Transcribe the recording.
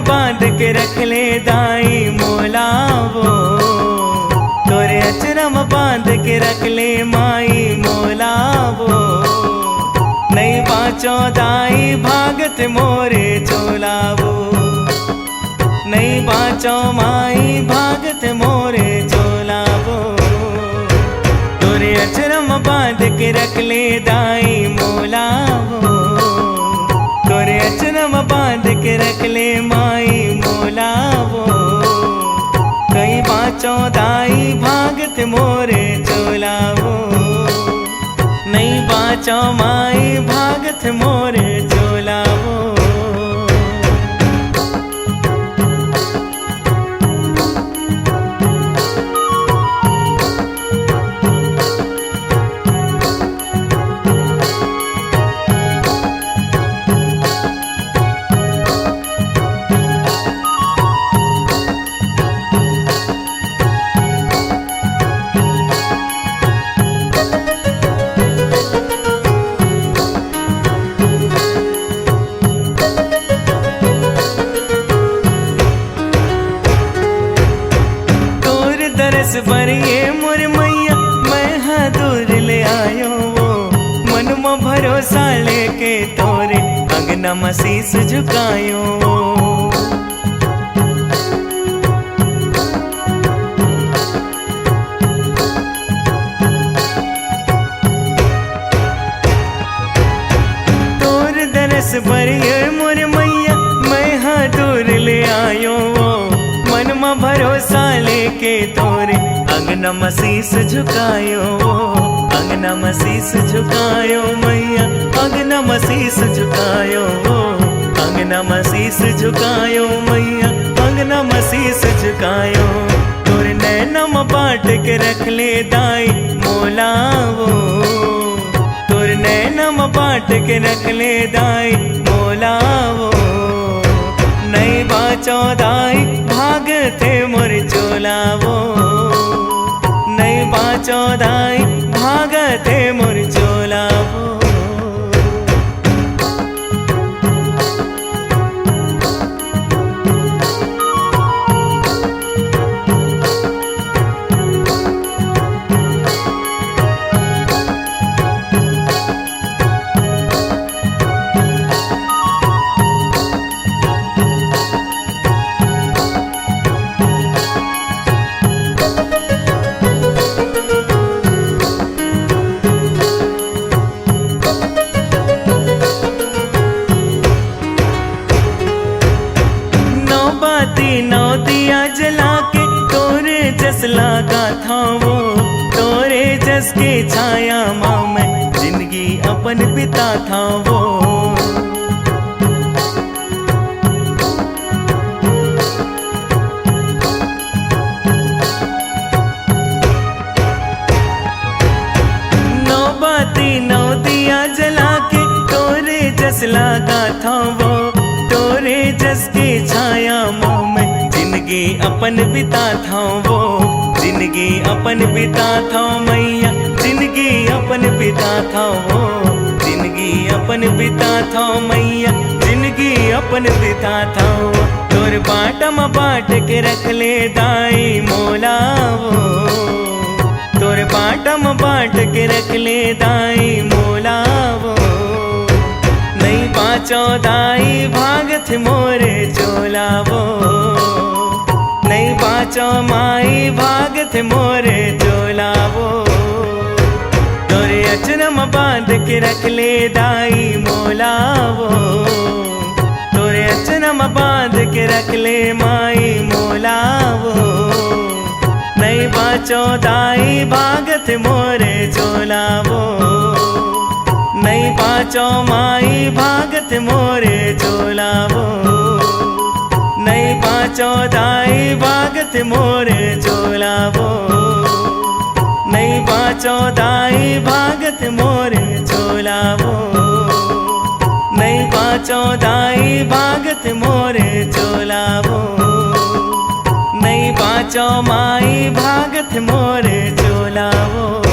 बांध के रख ले दाई मोलावो, तोरे अचरम बांध के रख ले माई मोलावो। नहीं बाँचो दाई भागत मोरे चोलावो, नहीं बाँचो माई भागत मोरे चोलावो। तोरे अचरम बांध के रख ले दाई मोलावो, तोरे अचरम बांध के रख ले माई मोलावो। कहीं बाँचो दाई भागत मोरे चोलावो, नहीं बाँचो माई भागत मोरे चोलावो। दरस भरिए मोर मैया मैं हाँ दूर ले आयो वो, मन में भरोसा लेके तोरे अंगना में शीस झुकायो। तोर दरस भरिए मोर मैया मैं हाँ दूर ले आयो वो, मन में भरोसा लेके तोरे अंगना में शीस झुकायो, अंगना में शीस झुकायो मैया, अंगना में शीस झुकायो, अंगना में शीस झुकायो मैया, अंगना में शीस झुकायो। तोरे नैना में बांट के रख ले दाई मोलावो, तोरे नैना में बांट के रख ले दाई मोलावो। नहीं बाँचो दाई भागते मोर चोलावो, नहीं बाँचो दाई भागते मोर चोलावो। नौ दिया जला के तोरे जस लागा था वो, तोरे जस के छाया माँ में जिंदगी अपन बिता था वो। नौ दिया जला के तोरे जस लागा था वो, तोरे जस के छाया माँ में जिंदगी अपन बिता था वो, जिंदगी अपन बिता था मैया, जिंदगी अपन बिता था वो, जिंदगी अपन बिता था मैया, जिंदगी अपन बिता था वो। तोर बाँट में बाँट के रख ले दाई मोलावो, तोर बाँट में बाँट के रख ले दाई मोलावो। नहीं बाँचो दाई भागत मोरे चोलावो, नहीं बाँचो माई भागत मोरे चोलावो। तोरे अचरम बांध के रख ले दाई मोलावो, तोरे अचरम बांध के रख ले माई मोलावो। नहीं बाँचो दाई भागत मोरे चोलावो, नहीं बाँचो माई भागत मोरे चोलावो। नहीं बाँचो दाई भागत मोरे चोलावो, नहीं बाँचो दाई भागत मोरे चोलावो। नहीं बाँचो दाई भागत मोरे चोलावो, नहीं बाँचो माई भागत मोरे चोलावो।